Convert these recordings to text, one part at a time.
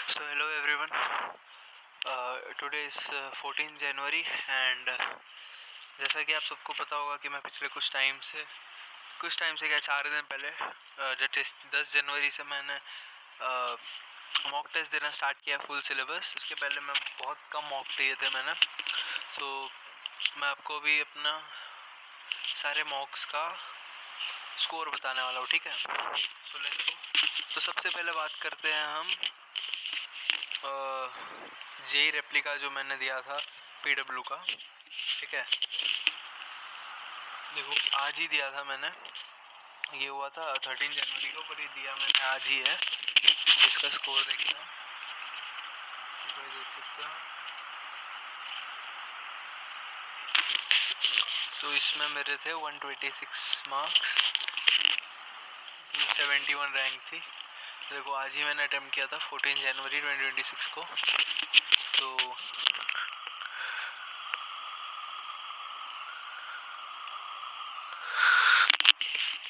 So hello everyone. Today is 14 January and जैसा कि आप सबको पता होगा कि मैं पिछले कुछ टाइम से क्या 4 दिन पहले जब 10 जनवरी से मैंने मॉक टेस्ट देना स्टार्ट किया फुल सिलेबस। उसके पहले मैं बहुत कम मॉक दिए थे मैंने। तो मैं आपको भी अपना सारे मॉक्स का स्कोर बताने वाला हूँ, ठीक है। So let's go. तो सबसे पहले बात करते हैं हम जेई रेप्लिका जो मैंने दिया था पीडब्ल्यू का, ठीक है। देखो आज ही दिया था मैंने, ये हुआ था 13 जनवरी को, पर ये दिया मैंने आज ही है। इसका स्कोर देखते हैं, देख सकते हैं। तो इसमें मेरे थे 126 मार्क्स, 71 रैंक थी। देखो आज ही मैंने अटेम्प्ट किया था 14 जनवरी 2026 को। तो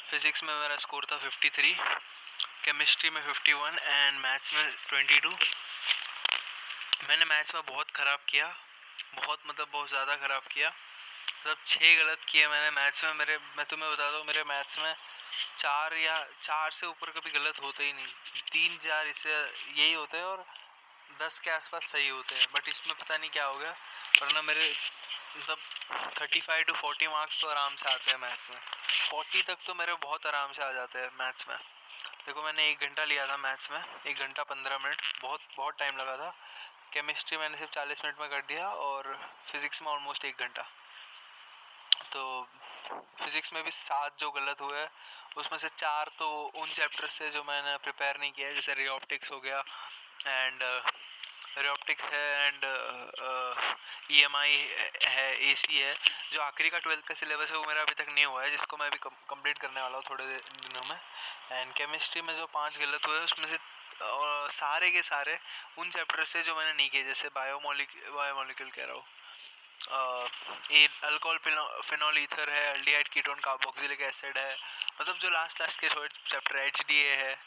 फिजिक्स में मेरा स्कोर था 53, केमिस्ट्री में 51 एंड मैथ्स में 22। मैंने मैथ्स में बहुत ख़राब किया, बहुत ज़्यादा ख़राब किया। मतलब 6 गलत किए मैंने मैथ्स में। मैं तुम्हें बताता हूँ, मेरे मैथ्स में 4 से ऊपर कभी गलत होते ही नहीं। 3-4 इससे यही होते हैं और 10 के आसपास सही होते हैं। बट इसमें पता नहीं क्या हो गया, वरना मेरे मतलब 35 to 40 मार्क्स तो आराम से आते हैं मैथ्स में। 40 तक तो मेरे बहुत आराम से आ जाते हैं मैथ्स में। देखो मैंने 1 घंटा लिया था मैथ्स में, 1 घंटा 15 मिनट, बहुत टाइम लगा था। केमिस्ट्री मैंने सिर्फ 40 मिनट में कर दिया और फिज़िक्स में ऑलमोस्ट 1 घंटा। तो फिज़िक्स में भी 7 जो गलत हुए उसमें से 4 तो उन चैप्टर से जो मैंने प्रिपेयर नहीं किया है, जैसे रिऑप्टिक्स हो गया एंड रिऑप्टिक्स है एंड ईएमआई है, एसी है। जो आखिरी का 12th का सिलेबस है वो मेरा अभी तक नहीं हुआ है, जिसको मैं अभी कंप्लीट करने वाला हूँ थोड़े दिनों में। एंड केमिस्ट्री में जो 5 गलत हुए उसमें से सारे के सारे उन चैप्टर से जो मैंने नहीं किए, जैसे बायोमोलिक्यूल कह रहा हूँ, अल्कोहल फिनॉल ईथर है, एल्डिहाइड कीटोन कार्बोक्सिलिक एसिड है, मतलब जो लास्ट के थोड़े चैप्टर एचडीए है,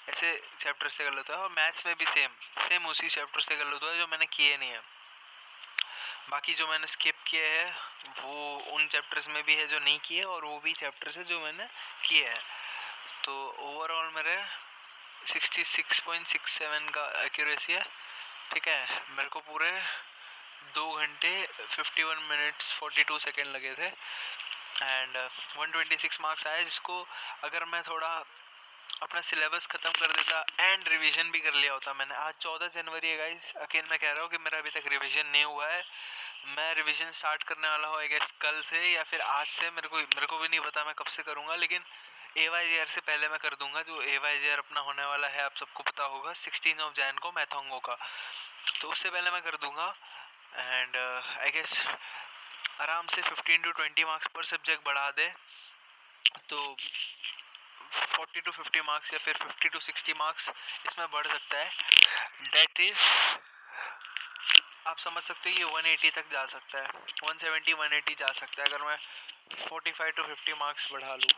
ऐसे चैप्टर से गलत हुआ है। और मैथ्स में भी सेम उसी चैप्टर से गलत हुआ है जो मैंने किए नहीं है। बाकी जो मैंने स्किप किए हैं वो उन चैप्टर्स में भी है जो नहीं किए, और वो भी चैप्टर्स है जो मैंने किए हैं। तो ओवरऑल मेरे 66.67 का एक्यूरेसी है, ठीक है। मेरे को पूरे 2 घंटे 51 मिनट्स 42 सेकेंड लगे थे एंड 126 मार्क्स आए, जिसको अगर मैं थोड़ा अपना सिलेबस ख़त्म कर देता एंड रिवीजन भी कर लिया होता मैंने। आज 14 जनवरी है गाइस, अगेन मैं कह रहा हूँ कि मेरा अभी तक रिवीजन नहीं हुआ है। मैं रिवीजन स्टार्ट करने वाला हूँ आई गेस कल से या फिर आज से, मेरे को भी नहीं पता मैं कब से करूँगा, लेकिन AYJR से पहले मैं कर दूंगा। जो AYJR अपना होने वाला है आप सबको पता होगा 16 जैन को मैथोंगो का, तो उससे पहले मैं कर दूंगा। एंड आई गेस आराम से 15 to 20 मार्क्स पर सब्जेक्ट बढ़ा दे तो 40 to 50 मार्क्स या फिर 50 to 60 मार्क्स इसमें बढ़ सकता है। डेट इज आप समझ सकते हो ये 180 तक जा सकता है, 170 180 जा सकता है अगर मैं 45 to 50 मार्क्स बढ़ा लूँ।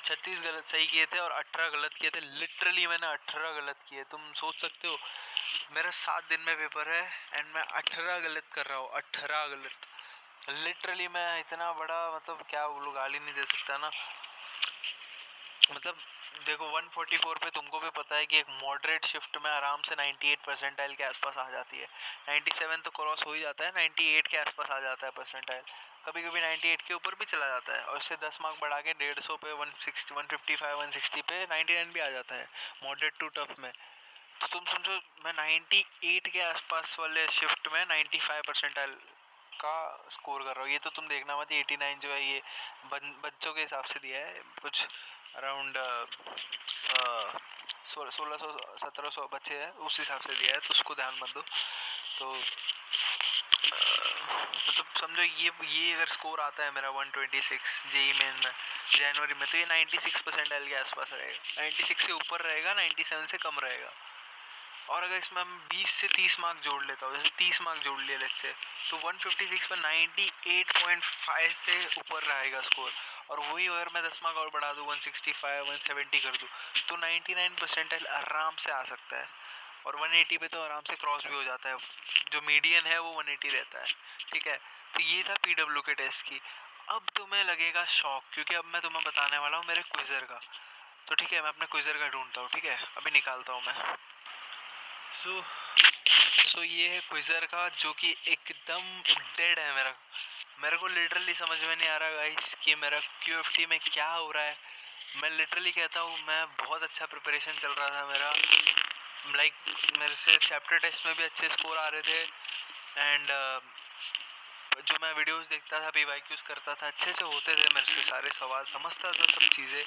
36 गलत सही किए थे और 18 गलत किए थे। लिटरली मैंने 18 गलत किए। तुम सोच सकते हो मेरा 7 दिन में पेपर है एंड मैं 18 गलत कर रहा हूँ, 18 गलत। लिटरली मैं इतना बड़ा, मतलब क्या बोलूँ, गाली नहीं दे सकता ना। मतलब देखो 144 पे तुमको भी पता है कि एक मॉडरेट शिफ्ट में आराम से 98 परसेंटाइल के आसपास आ जाती है। 97 तो क्रॉस हो ही जाता है, 98 के आसपास आ जाता है परसेंटाइल। कभी कभी 98 के ऊपर भी चला जाता है और इससे 10 मार्क बढ़ा के 150 पे 160 155 160 पे 99 भी आ जाता है मॉडरेट टू टफ में। तो तुम समझो मैं 98 के आसपास वाले शिफ्ट में 95 परसेंटाइल का स्कोर कर रहा हूँ। ये तो तुम देखना मत, 89 जो है ये बच्चों के हिसाब से दिया है, कुछ अराउंड 1600-1700 बच्चे हैं उस हिसाब से दिया है, तो उसको ध्यान मत दो। तो मतलब समझो ये अगर स्कोर आता है मेरा 126 जेई मेन में जनवरी में, तो ये 96 परसेंटाइल के आसपास रहेगा। 96 से ऊपर रहेगा, 97 से कम रहेगा। और अगर इसमें हम 20 से 30 मार्क जोड़ लेता हूँ, जैसे 30 मार्क जोड़ लिए लेट्स से, तो 156 पर 98.5 से ऊपर रहेगा स्कोर। और वही अगर मैं 10 मार्क और बढ़ा दूँ 165 170 कर दूँ तो 99 परसेंटाइल आराम से आ सकता है। और 180 पे तो आराम से क्रॉस भी हो जाता है, जो मीडियन है वो 180 रहता है, ठीक है। तो ये था पीडब्ल्यू के टेस्ट की। अब तुम्हें लगेगा शॉक, क्योंकि अब मैं तुम्हें बताने वाला हूँ मेरे क्विजर का। तो ठीक है, मैं अपने क्विजर का ढूंढता हूँ, ठीक है, अभी निकालता हूँ मैं। सो ये है क्विजर का, जो कि एकदम डेड है मेरे को लिटरली समझ में नहीं आ रहा गाइस कि मेरा क्यूएफटी में क्या हो रहा है। मैं लिटरली कहता हूँ, मैं बहुत अच्छा प्रिपरेशन चल रहा था मेरा, मेरे से चैप्टर टेस्ट में भी अच्छे स्कोर आ रहे थे, एंड जो मैं वीडियोस देखता था, पीवाईक्यूज करता था, अच्छे से होते थे मेरे से सारे सवाल, समझता था सब चीज़ें।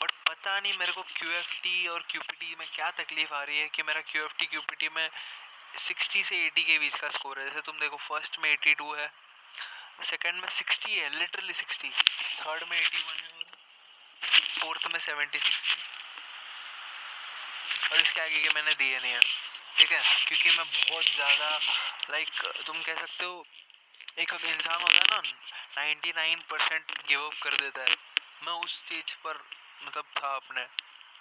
बट पता नहीं मेरे को क्यूएफटी और क्यूपीटी में क्या तकलीफ आ रही है कि मेरा क्यूएफटी क्यूपीटी में 60 से 80 के बीच का स्कोर है। जैसे तुम देखो, फर्स्ट में 82 है, सेकंड में 60 है, लिटरली 60, थर्ड में 81 है, और फोर्थ में 76 है, और इसके आगे के मैंने दिए नहीं है, ठीक है। क्योंकि मैं बहुत ज़्यादा तुम कह सकते हो, एक इंसान होता है ना 99% गिव अप कर देता है, मैं उस स्टेज पर था अपने।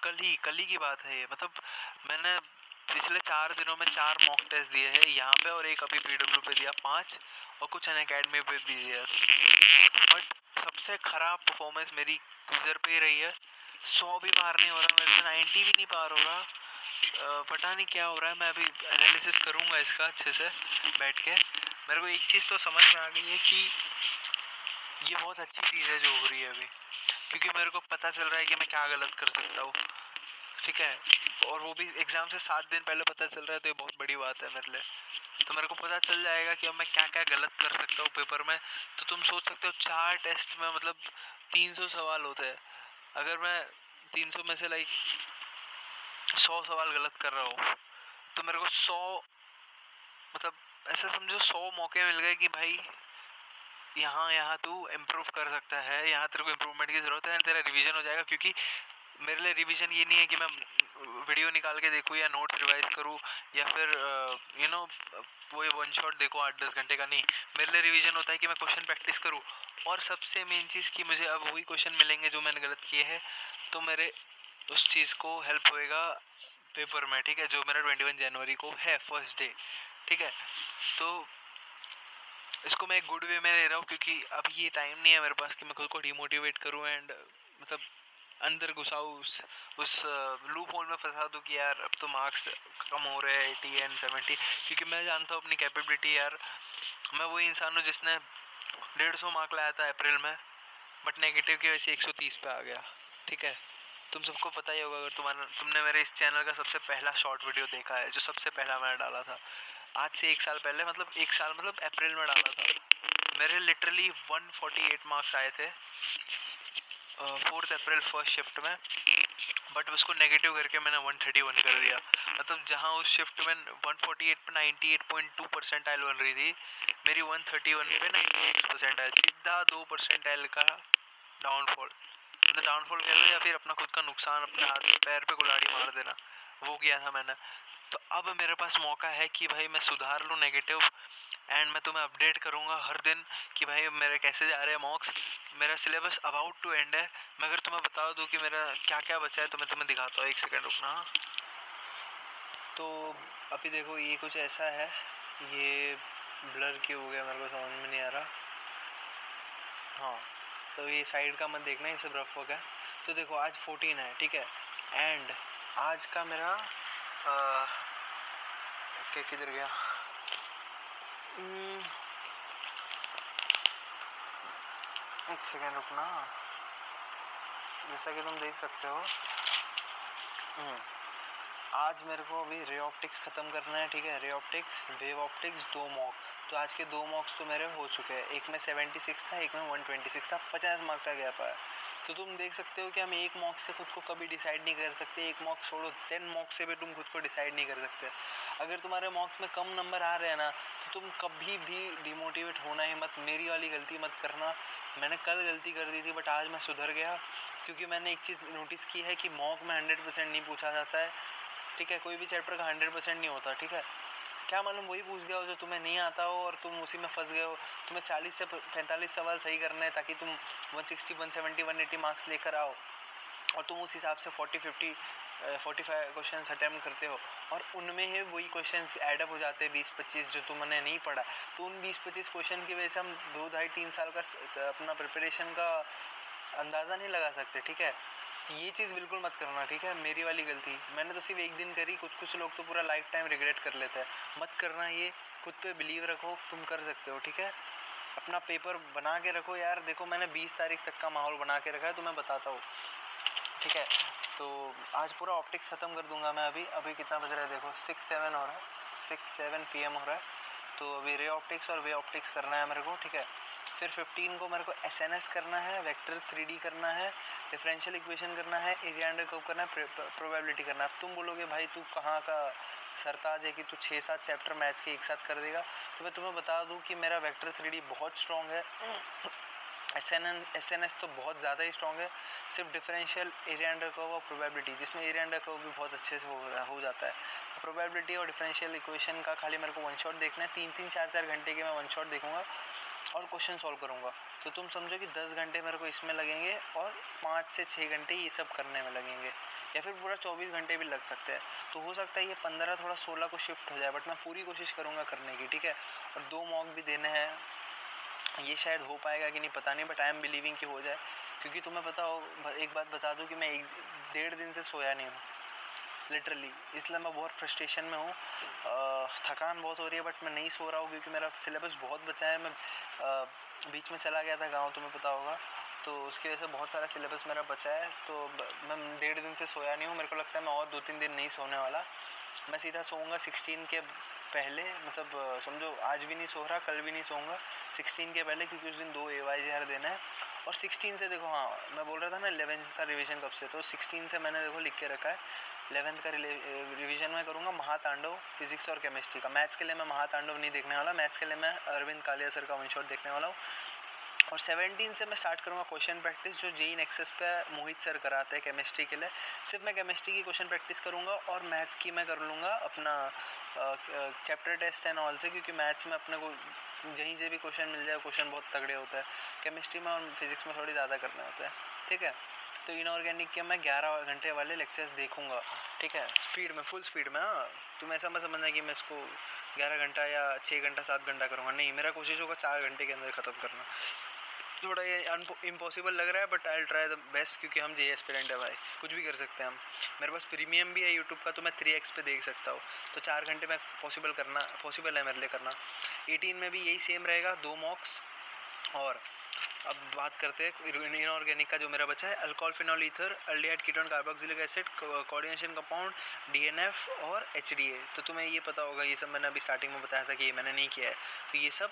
कल ही की बात है ये, मैंने पिछले 4 दिनों में 4 मॉक टेस्ट दिए हैं यहाँ पे, और एक अभी पीडब्ल्यू पे दिया 5, और कुछ अनअकैडमी पे भी दिया। बट सबसे खराब परफॉर्मेंस मेरी क्विजर पे ही रही है। 100 भी पार नहीं हो रहा मेरे से, 90 भी नहीं पार हो रहा। पता नहीं क्या हो रहा है। मैं अभी एनालिसिस करूँगा इसका अच्छे से बैठ के। मेरे को एक चीज़ तो समझ में आ गई है कि ये बहुत अच्छी चीज़ है जो हो रही है अभी, क्योंकि मेरे को पता चल रहा है कि मैं क्या गलत कर सकता हूँ, ठीक है। और वो भी एग्ज़ाम से 7 दिन पहले पता चल रहा है, तो ये बहुत बड़ी बात है मेरे लिए। तो मेरे को पता चल जाएगा कि अब मैं क्या क्या गलत कर सकता हूँ पेपर में। तो तुम सोच सकते हो 4 टेस्ट में 300 सवाल होते हैं। अगर मैं 300 में से 100 सवाल गलत कर रहा हूँ, तो मेरे को 100 ऐसा समझो 100 मौके मिल गए कि भाई यहाँ तू इम्प्रूव कर सकता है, यहाँ तेरे को इम्प्रूवमेंट की ज़रूरत है, तेरा रिवीजन हो जाएगा। क्योंकि मेरे लिए रिवीजन ये नहीं है कि मैं वीडियो निकाल के देखूँ या नोट्स रिवाइज करूँ या फिर वो 1 शॉट देखो 8-10 घंटे का, नहीं। मेरे लिए रिवीजन होता है कि मैं क्वेश्चन प्रैक्टिस करूँ, और सबसे मेन चीज़ कि मुझे अब वही क्वेश्चन मिलेंगे जो मैंने गलत किए हैं, तो मेरे उस चीज़ को हेल्प होएगा पेपर में, ठीक है, जो मेरा 21 जनवरी को है, फर्स्ट डे, ठीक है। तो इसको मैं एक गुड वे में ले रहा हूँ, क्योंकि अभी ये टाइम नहीं है मेरे पास कि मैं खुद को डिमोटिवेट करूँ एंड अंदर घुसाऊँ उस लूप होल में फंसा दूँ कि यार अब तो मार्क्स कम हो रहे हैं 80 एंड 70, क्योंकि मैं जानता हूँ अपनी कैपेबिलिटी। यार मैं वही इंसान हूँ जिसने 150 मार्क लाया था अप्रैल में, बट नेगेटिव की वजह से 130 पे आ गया, ठीक है। तुम सबको पता ही होगा, अगर तुमने मेरे इस चैनल का सबसे पहला शॉर्ट वीडियो देखा है, जो सबसे पहला मैंने डाला था आज से 1 साल पहले, अप्रैल में डाला था, मेरे लिटरली 148 मार्क्स आए थे 4 अप्रैल फर्स्ट शिफ्ट में, बट उसको नेगेटिव करके मैंने 131 कर दिया। जहाँ उस शिफ्ट में 148 पे 98.2 परसेंटाइल बन रही थी, मेरी 131 पे 96 परसेंटाइल, सीधा 2 परसेंटाइल का डाउनफॉल। डाउनफॉल कह लो या फिर अपना खुद का नुकसान, अपने हाथ पैर पे कुल्हाड़ी मार देना, वो किया था मैंने। तो अब मेरे पास मौका है कि भाई मैं सुधार लूँ नेगेटिव, एंड मैं तुम्हें अपडेट करूँगा हर दिन कि भाई मेरे कैसे जा रहे हैं मॉक्स। मेरा सिलेबस अबाउट टू एंड है। मैं अगर तुम्हें बता दूँ कि मेरा क्या क्या बचा है, तो मैं तुम्हें दिखाता हूँ, 1 सेकेंड रुकना। तो अभी देखो, ये कुछ ऐसा है, ये ब्लर क्यों हो गया मेरे को समझ में नहीं आ रहा। हाँ, तो ये साइड का मत देखना, ये सब रफ हो गया। तो देखो आज 14 है, ठीक है, एंड आज का मेरा क्या किधर गया, एक सेकेंड रुकना। जैसा कि तुम देख सकते हो, आज मेरे को अभी रे ऑप्टिक्स ख़त्म करना है, ठीक है, ray optics, wave optics, 2 mock. तो आज के 2 मॉक्स तो मेरे हो चुके हैं, एक में 76 था, एक में 126 था, 50 मार्क का गैप है। तो तुम देख सकते हो कि हम एक मॉक से खुद को कभी डिसाइड नहीं कर सकते, एक मॉक छोड़ो, 10 मॉक से भी तुम खुद को डिसाइड नहीं कर सकते। अगर तुम्हारे मॉक्स में कम नंबर आ रहे हैं ना, तो तुम कभी भी डिमोटिवेट होना ही मत, मेरी वाली गलती मत करना। मैंने कल गलती कर दी थी, बट आज मैं सुधर गया, क्योंकि मैंने एक चीज़ नोटिस की है कि मॉक में 100% नहीं पूछा जाता है, ठीक है। कोई भी चैप्टर का 100% नहीं होता, ठीक है। क्या मालूम वही पूछ दिया हो जो तुम्हें नहीं आता हो और तुम उसी में फंस गए हो। तुम्हें 40 से 45 सवाल सही करने हैं, ताकि तुम 160, 170, 180 मार्क्स लेकर आओ, और तुम उस हिसाब से 40-50 45 क्वेश्चन अटैम्प्ट करते हो और उनमें ही वही क्वेश्चन एडअप हो जाते हैं 20-25 जो तुमने नहीं पढ़ा, तो उन 20-25 क्वेश्चन की वजह से हम 2-2.5-3 साल का अपना प्रिपरेशन का अंदाज़ा नहीं लगा सकते। ठीक है, ये चीज़ बिल्कुल मत करना। ठीक है, मेरी वाली गलती, मैंने तो सिर्फ एक दिन करी, कुछ लोग तो पूरा लाइफ टाइम रिग्रेट कर लेते हैं। मत करना ये, खुद पे बिलीव रखो, तुम कर सकते हो। ठीक है, अपना पेपर बना के रखो यार। देखो मैंने 20 तारीख तक का माहौल बना के रखा है, तो मैं बताता हूँ। ठीक है, तो आज पूरा ऑप्टिक्स ख़त्म कर दूंगा मैं। अभी कितना बज रहा है देखो, 6-7 हो रहा है, 6-7 PM हो रहा है। तो अभी रे ऑप्टिक्स और वे ऑप्टिक्स करना है मेरे को। ठीक है, फिर 15 को मेरे को SNS करना है, वेक्टर 3D करना है, डिफरेंशियल इक्वेशन करना है, एरिया अंडर कर्व करना है, प्रोबेबिलिटी करना है। अब तुम बोलोगे भाई तू कहाँ का सरताज है कि तू 6-7 चैप्टर मैथ्स के एक साथ कर देगा। तो मैं तुम्हें बता दूं कि मेरा वेक्टर 3D बहुत स्ट्रॉन्ग है, SNS तो बहुत ज़्यादा ही स्ट्रॉन्ग है। सिर्फ डिफरेंशियल, एरिया अंडर कर्व और प्रोबेबिलिटी, जिसमें एरिया अंडर कर्व भी बहुत अच्छे से हो जाता है। प्रोबेबिलिटी और डिफरेंशियल इक्वेशन का खाली मेरे को वन शॉट देखना है। 3-3, 4-4 घंटे के मैं वन शॉट देखूंगा और क्वेश्चन सॉल्व करूंगा। तो तुम समझो कि 10 घंटे मेरे को इसमें लगेंगे और 5 से 6 घंटे ये सब करने में लगेंगे, या फिर पूरा 24 घंटे भी लग सकते हैं। तो हो सकता है ये 15 थोड़ा 16 को शिफ्ट हो जाए, बट मैं पूरी कोशिश करूँगा करने की। ठीक है, और 2 मॉक भी देने हैं। ये शायद हो पाएगा कि नहीं पता नहीं, बट आई एम बिलीविंग कि हो जाए। क्योंकि तुम्हें पता हो, एक बात बता दूं कि मैं 1-1.5 दिन से सोया नहीं हूँ लिटरली, इसलिए मैं बहुत फ्रस्ट्रेशन में हूँ। थकान बहुत हो रही है, बट मैं नहीं सो रहा हूँ क्योंकि मेरा सिलेबस बहुत बचा है। मैं बीच में चला गया था गाँव, तुम्हें पता होगा, तो उसकी वजह से बहुत सारा सिलेबस मेरा बचा है। तो मैं 1.5 दिन से सोया नहीं हूँ। मेरे को लगता है मैं और 2-3 दिन नहीं सोने वाला। मैं सीधा सोऊंगा 16 के पहले, मतलब समझो आज भी नहीं सो रहा, कल भी नहीं सोऊंगा 16 के पहले, क्योंकि उस दिन 2 AYJR देना है। और 16 से देखो, हाँ मैं बोल रहा था ना 11th का रिवीजन कब से, तो 16 से मैंने देखो लिख के रखा है 11th का रिवीजन मैं करूँगा महातांडव फिजिक्स और केमिस्ट्री का। मैथ्स के लिए मैं महातांडव नहीं देखने वाला, मैथ्स के लिए मैं अरविंद कालिया सर का वन शॉट देखने वाला हूँ। और 17 से मैं स्टार्ट करूँगा क्वेश्चन प्रैक्टिस, जो JEE नेक्सस पे मोहित सर कराते हैं केमिस्ट्री के लिए। सिर्फ मैं केमिस्ट्री की क्वेश्चन प्रैक्टिस करूँगा और मैथ्स की मैं कर लूँगा अपना चैप्टर टेस्ट एंड ऑल से, क्योंकि मैथ्स में अपने को जहीं से भी क्वेश्चन मिल जाए, क्वेश्चन बहुत तगड़े होता है। केमिस्ट्री में और फिजिक्स में थोड़ी ज़्यादा करना होता है। ठीक है, तो इनऑर्गेनिक के मैं 11 घंटे वाले लेक्चर्स देखूँगा। ठीक है, स्पीड में, फुल स्पीड में। हाँ, तुम ऐसा मत समझना कि मैं इसको 11 घंटा या 6 घंटा 7 घंटा करूँगा, नहीं, मेरा कोशिश होगा 4 घंटे के अंदर ख़त्म करना। थोड़ा ये इम्पॉसिबल लग रहा है, but I try the best, क्योंकि हम JEE एस्पिरेंट है भाई, कुछ भी कर सकते हैं हम। मेरे पास प्रीमियम भी है यूट्यूब का, तो मैं 3x पे देख सकता हूँ। तो 4 घंटे में पॉसिबल है मेरे लिए करना। 18 में भी यही सेम रहेगा, 2 मॉक्स। और अब बात करते हैं इनऑर्गेनिक का जो मेरा बचा है, alcohol phenol ether, aldehyde ketone carboxylic acid, coordination compound, DNF और HDA। तो तुम्हें ये पता होगा, ये सब मैंने अभी स्टार्टिंग में बताया था कि ये मैंने नहीं किया है। तो ये सब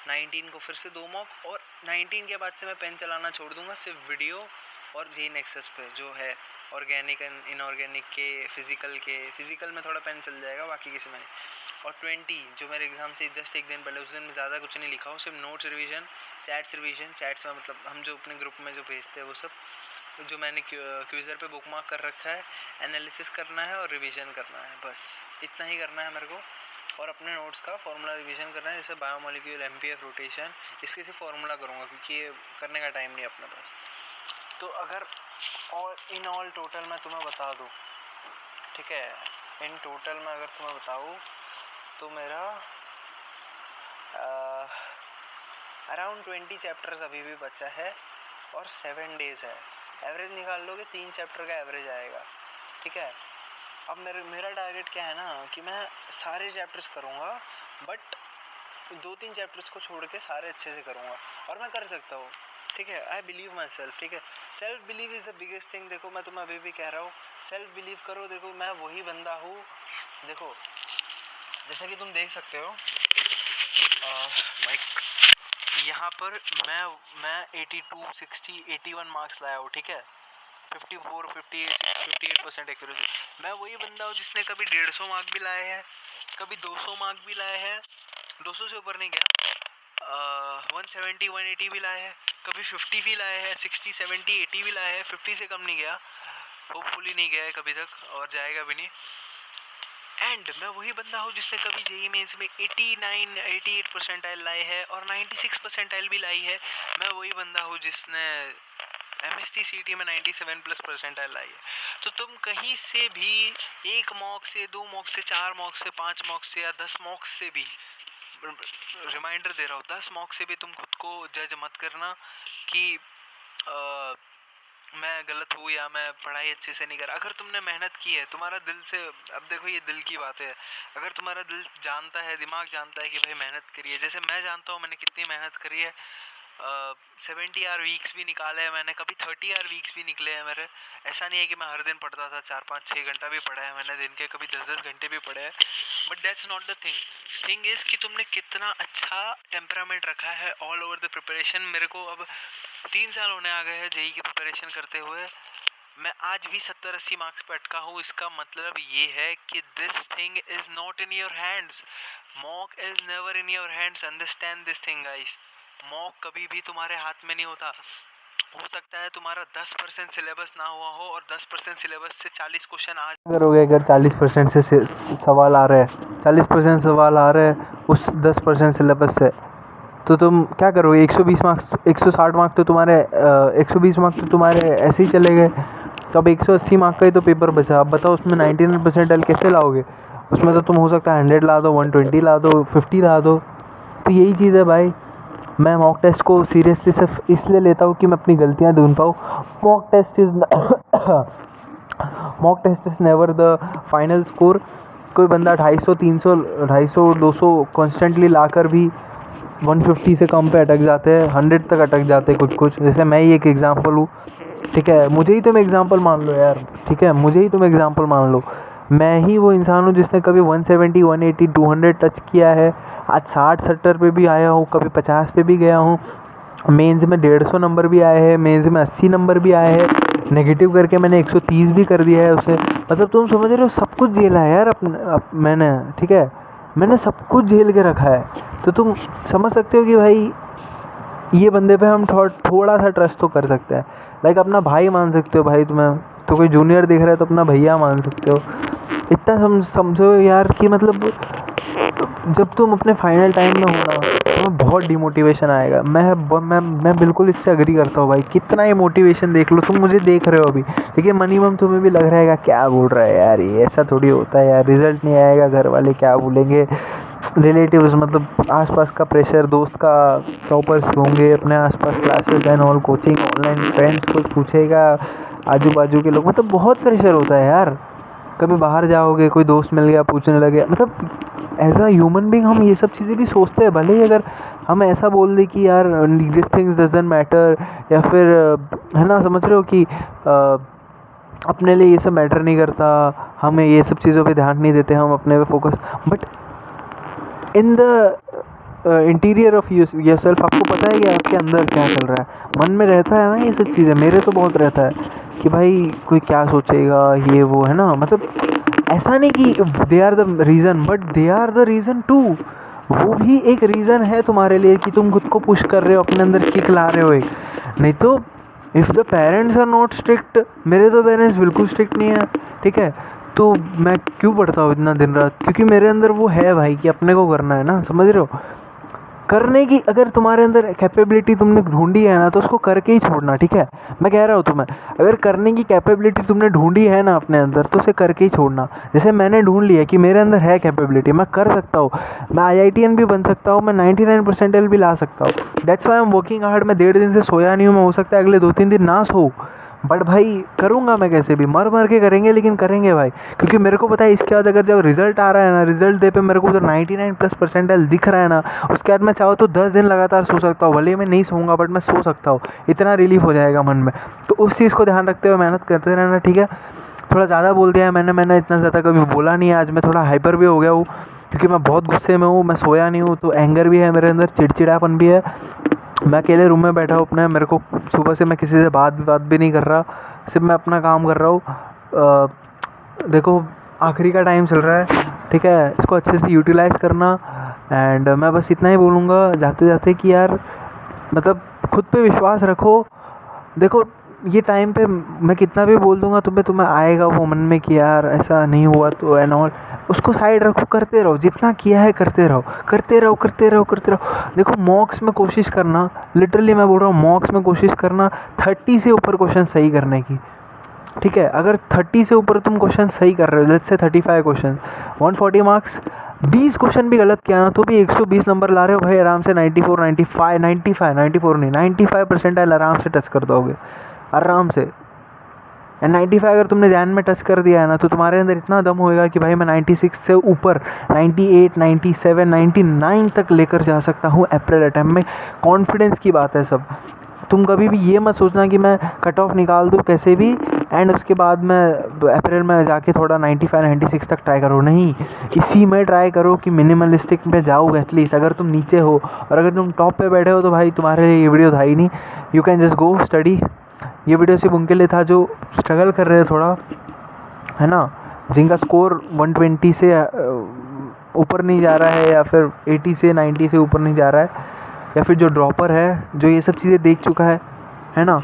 19 को फिर से 2 मॉक, और 19 के बाद से मैं पेन चलाना छोड़ दूंगा, सिर्फ वीडियो और JEE नेक्सस पे जो है ऑर्गेनिक एंड इनऑर्गेनिक के, फिजिकल में थोड़ा पेन चल जाएगा, बाकी किसी में। और 20 जो मेरे एग्ज़ाम से जस्ट एक दिन पहले, उस दिन में ज़्यादा कुछ नहीं लिखा हूँ, सिर्फ नोट्स रिवीजन, चैट्स में मतलब हम जो अपने ग्रुप में जो भेजते हैं वो सब, जो मैंने क्विज़र पे बुक मार्क कर रखा है, एनालिसिस करना है और रिवीजन करना है, बस इतना ही करना है मेरे को। और अपने नोट्स का फॉर्मूला रिवीजन करना है, जैसे बायोमोलिक्यूल, MPF, रोटेशन, इसके सिर्फ फॉर्मूला करूँगा, क्योंकि ये करने का टाइम नहीं अपने पास। तो अगर और इन ऑल टोटल मैं तुम्हें बता दूँ, ठीक है, इन टोटल मैं अगर तुम्हें बताऊँ तो मेरा अराउंड 20 चैप्टर्स अभी भी बचा है और 7 डेज़ है। एवरेज निकाल लोगे 3 चैप्टर का एवरेज आएगा। ठीक है, अब मेरा टारगेट क्या है ना, कि मैं सारे चैप्टर्स करूँगा, बट 2-3 चैप्टर्स को छोड़ के सारे अच्छे से करूँगा, और मैं कर सकता हूँ। ठीक है, आई बिलीव माई सेल्फ। ठीक है, self believe is the biggest thing. देखो मैं तुम्हें अभी भी कह रहा हूँ, सेल्फ बिलीव करो। देखो मैं वही बंदा हूँ, देखो जैसा कि तुम देख सकते हो माइक, यहाँ पर मैं 82, 60, 81 मार्क्स लाया हूँ। ठीक है, 54, 58% एक्यूरेसी। मैं वही बंदा हूँ जिसने कभी 150 मार्क भी लाए हैं, कभी 200 मार्क भी लाए हैं, 200 से ऊपर नहीं गया, 170, 180 भी लाए हैं, कभी 50 भी लाए हैं, 60, 70, 80 भी लाए हैं, 50 से कम नहीं गया, होपफुली नहीं गया है कभी तक, और जाएगा भी नहीं। एंड मैं वही बंदा हूँ जिसने कभी JEE मेंस में 89, 88 परसेंटाइल लाए है और 96 परसेंटाइल भी लाई है। मैं वही बंदा हूँ जिसने MST CT में 97+ परसेंटाइल आई है। तो तुम कहीं से भी 1 मॉक से, 2 मॉक से, 4 मॉक से, 5 मॉक से या 10 मॉक से भी, रिमाइंडर दे रहा हूँ, 10 मॉक से भी तुम खुद को जज मत करना कि मैं गलत हूँ या मैं पढ़ाई अच्छे से नहीं कर। अगर तुमने मेहनत की है, तुम्हारा दिल से, अब देखो ये दिल की बात है, अगर तुम्हारा दिल जानता है, दिमाग जानता है कि भाई मेहनत करिए, जैसे मैं जानता हूँ मैंने कितनी मेहनत करी है, 70 आवर वीक्स भी निकाले हैं मैंने, कभी 30 आवर वीक्स भी निकले हैं मेरे। ऐसा नहीं है कि मैं हर दिन पढ़ता था, 4-5-6 घंटा भी पढ़ा है मैंने दिन के, कभी 10-10 घंटे भी पढ़े हैं। But that's not the thing is कि तुमने कितना अच्छा टेम्परामेंट रखा है ऑल ओवर द प्रिपरेशन। मेरे को अब 3 साल होने आ गए हैं जेई की प्रिपरेशन करते हुए, मैं आज भी 70-80 मार्क्स पे अटका हूँ। इसका मतलब ये है कि this thing is not in your hands, mock is never in your hands, understand this thing guys. Mock कभी भी तुम्हारे हाथ में नहीं होता। हो सकता है तुम्हारा 10% सिलेबस ना हुआ हो और 10% सिलेबस से 40 क्वेश्चन आज करोगे। अगर 40% से सवाल आ रहे हैं, 40% सवाल आ रहे हैं उस 10% सिलेबस से, तो तुम क्या करोगे? 120 मार्क्स, 160 मार्क्स तो तुम्हारे 120 मार्क्स तो तुम्हारे ऐसे ही चले गए। तो अब 180 मार्क्स का ही तो पेपर बचा। अब बताओ उसमें 99% कैसे लाओगे? उसमें तो तुम हो सकता है 100 ला दो, 120 ला दो, 50 ला दो। तो यही चीज़ है भाई। मैं मॉक टेस्ट को सीरियसली सिर्फ इसलिए लेता हूँ कि मैं अपनी गलतियाँ ढूंढ पाऊँ। Mock test is never the final score. कोई बंदा 250, 300, 250, 200 कॉन्स्टेंटली लाकर भी 150 से कम पे अटक जाते हैं, 100 तक अटक जाते हैं कुछ। जैसे मैं ही एक एग्जांपल हूँ, ठीक है, मुझे ही तुम एग्जांपल मान लो यार, ठीक है, मुझे ही तुम एग्जांपल मान लो। मैं ही वो इंसान हूँ जिसने कभी 170, 180, 200 टच किया है। आज 60-70 पे भी आया हूँ, कभी 50 पे भी गया हूँ। मेंस में 150 नंबर भी आए हैं, मेंस में 80 नंबर भी आए हैं। नेगेटिव करके मैंने 130 भी कर दिया है उसे। मतलब तुम समझ रहे हो, सब कुछ झेला है यार मैंने, ठीक है, मैंने सब कुछ झेल के रखा है। तो तुम समझ सकते हो कि भाई ये बंदे पे हम थोड़ा सा ट्रस्ट तो कर सकते हैं। लाइक अपना भाई मान सकते हो भाई, तुम्हें तो कोई जूनियर दिख रहा है तो अपना भैया मान सकते हो। इतना समझो यार कि मतलब जब तुम अपने फाइनल टाइम में हो ना, तुम्हें बहुत डिमोटिवेशन आएगा। मैं बिल्कुल इससे अग्री करता हूँ भाई। कितना ही मोटिवेशन देख लो, तुम मुझे देख रहे हो अभी, देखिए मिनिमम तुम्हें भी लग रहेगा क्या बोल रहा है यार, ये ऐसा थोड़ी होता है यार, रिजल्ट नहीं आएगा, घर वाले क्या बोलेंगे, रिलेटिव्स मतलब आसपास का प्रेशर, दोस्त का टॉपर्स होंगे अपने आसपास, classes and all, coaching, online friends को पूछेगा, आजू बाजू के लोग, मतलब बहुत प्रेशर होता है यार। कभी बाहर जाओगे, कोई दोस्त मिल गया, पूछने लगे, मतलब एज अ ह्यूमन बीइंग हम ये सब चीज़ें भी सोचते हैं। भले ही अगर हम ऐसा बोल दें कि यार दिस थिंग्स डजंट मैटर, या फिर है ना, समझ रहे हो कि अपने लिए ये सब मैटर नहीं करता, हमें ये सब चीज़ों पे ध्यान नहीं देते, हम अपने पे focus, but in the interior of your self आपको पता है कि आपके अंदर क्या चल रहा है। मन में रहता है ना ये सब चीज़ें, मेरे तो बहुत रहता है कि भाई कोई क्या सोचेगा, ये वो, है ना। मतलब ऐसा नहीं कि they are the reason, but they are the reason too. वो भी एक रीज़न है तुम्हारे लिए कि तुम खुद को पुश कर रहे हो, अपने अंदर किक ला रहे हो एक। नहीं तो if the parents are not strict, मेरे तो पेरेंट्स बिल्कुल स्ट्रिक्ट नहीं है, ठीक है, तो मैं क्यों पढ़ता हूँ इतना दिन रात? क्योंकि मेरे अंदर वो है भाई कि अपने को करना है ना, समझ रहे हो। करने की अगर तुम्हारे अंदर कैपेबिलिटी तुमने ढूंढी है ना, तो उसको करके ही छोड़ना, ठीक है। मैं कह रहा हूँ तुम्हें, अगर करने की कैपेबिलिटी तुमने ढूंढी है ना अपने अंदर, तो उसे करके ही छोड़ना। जैसे मैंने ढूंढ लिया कि मेरे अंदर है कैपेबिलिटी, मैं कर सकता हूँ, मैं IITian भी बन सकता हूँ, मैं 99 परसेंटाइल भी ला सकता हूँ। That's why I am working hard. मैं 1.5 दिन से सोया नहीं हूँ, मैं हो सकता है अगले 2-3 दिन ना सो, बट भाई करूँगा मैं, कैसे भी मर के करेंगे, लेकिन करेंगे भाई। क्योंकि मेरे को पता है इसके बाद अगर जब रिजल्ट आ रहा है ना, रिजल्ट डे पे मेरे को तो 99+ परसेंटाइल दिख रहा है ना, उसके बाद मैं चाहो तो 10 दिन लगातार सो सकता हूँ। भले ही मैं नहीं सोऊंगा, बट मैं सो सकता हूँ, इतना रिलीफ हो जाएगा मन में। तो उस चीज़ को ध्यान रखते हुए मेहनत करते रहना, ठीक है। थोड़ा ज़्यादा बोल दिया है मैंने इतना ज़्यादा कभी बोला नहीं है। आज मैं थोड़ा हाइपर भी हो गया हूँ, क्योंकि मैं बहुत गुस्से में हूँ, मैं सोया नहीं हूँ, तो एंगर भी है मेरे अंदर, चिड़चिड़ापन भी है। मैं अकेले रूम में बैठा हूँ अपने, मेरे को सुबह से मैं किसी से बात भी नहीं कर रहा, सिर्फ मैं अपना काम कर रहा हूँ। देखो आखिरी का टाइम चल रहा है, ठीक है, इसको अच्छे से यूटिलाइज़ करना। एंड मैं बस इतना ही बोलूँगा जाते जाते कि यार मतलब खुद पे विश्वास रखो। देखो ये टाइम पे मैं कितना भी बोल दूंगा तुम्हें आएगा वो मन में कि यार ऐसा नहीं हुआ तो एंड ऑल, उसको साइड रखो, करते रहो, जितना किया है करते रहो, करते रहो, करते रहो, करते रहो। देखो मॉक्स में कोशिश करना, लिटरली मैं बोल रहा हूँ, मॉक्स में कोशिश करना 30 से ऊपर क्वेश्चन सही करने की, ठीक है। अगर 30 से ऊपर तुम क्वेश्चन सही कर रहे हो, let's say 35 question, 140 marks, 20 question भी गलत किया ना तो भी 120 नंबर ला रहे हो भाई, आराम से 94, 95, 95, 94 नहीं 95 परसेंटाइल आराम से टच कर दोगे, आराम से। एंड 95 अगर तुमने ध्यान में टच कर दिया है ना, तो तुम्हारे अंदर इतना दम होएगा कि भाई मैं 96 से ऊपर 98, 97, 99 तक लेकर जा सकता हूँ अप्रैल अटैम्प्ट में। कॉन्फिडेंस की बात है सब। तुम कभी भी ये मत सोचना कि मैं कट ऑफ निकाल दूँ कैसे भी एंड उसके बाद मैं अप्रैल में जाके थोड़ा 95, 96 तक ट्राई करो, नहीं, इसी में ट्राई करो कि मिनिमलिस्टिक पे जाओ एटलीस्ट। अगर तुम नीचे हो और अगर तुम टॉप पे बैठे हो तो भाई तुम्हारे लिए ये वीडियो था ही नहीं। You can just go study. ये वीडियो सिर्फ उनके लिए था जो स्ट्रगल कर रहे हैं थोड़ा, है ना, जिनका स्कोर 120 से ऊपर नहीं जा रहा है, या फिर 80 से 90 से ऊपर नहीं जा रहा है, या फिर जो ड्रॉपर है जो ये सब चीज़ें देख चुका है ना।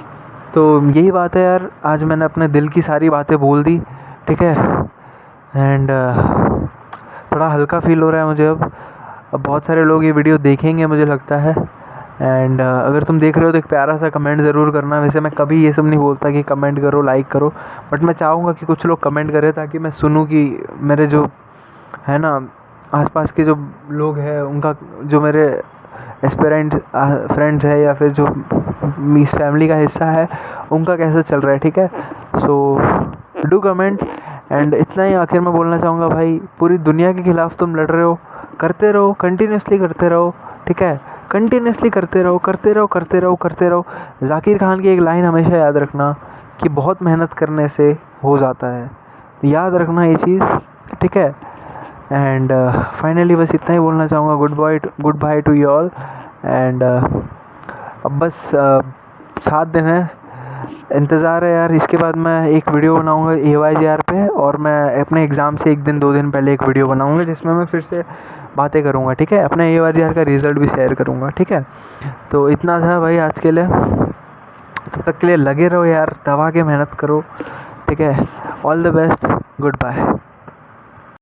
तो यही बात है यार, आज मैंने अपने दिल की सारी बातें बोल दी, ठीक है। एंड थोड़ा हल्का फील हो रहा है मुझे अब बहुत सारे लोग ये वीडियो देखेंगे मुझे लगता है। एंड अगर तुम देख रहे हो तो एक प्यारा सा कमेंट ज़रूर करना। वैसे मैं कभी ये सब नहीं बोलता कि कमेंट करो, लाइक करो, बट मैं चाहूँगा कि कुछ लोग कमेंट करें ताकि मैं सुनूँ कि मेरे जो है ना आसपास के जो लोग हैं उनका, जो मेरे एस्पिरेंट फ्रेंड्स है या फिर जो इस फैमिली का हिस्सा है, उनका कैसा चल रहा है, ठीक है। So do comment. एंड इतना ही आखिर में बोलना चाहूँगा भाई, पूरी दुनिया के खिलाफ तुम लड़ रहे हो, करते रहो, कंटिन्यूसली करते रहो, ठीक है, कंटिन्यूसली करते रहो, करते रहो, करते रहो, करते रहो। जाकिर खान की एक लाइन हमेशा याद रखना कि बहुत मेहनत करने से हो जाता है, तो याद रखना ये चीज़, ठीक है। एंड फाइनली बस इतना ही बोलना चाहूँगा, good by two you all. And अब बस 7 दिन है, इंतज़ार है यार। इसके बाद मैं एक वीडियो बनाऊँगा AYJR पे, और मैं अपने एग्ज़ाम से 1 दिन 2 दिन पहले एक वीडियो बनाऊँगा जिसमें मैं फिर से बातें करूँगा, ठीक है, अपने AYJR का रिज़ल्ट भी शेयर करूँगा, ठीक है। तो इतना था भाई आज के लिए, तब तक के लिए लगे रहो यार, दबा के मेहनत करो, ठीक है। All the best, good bye.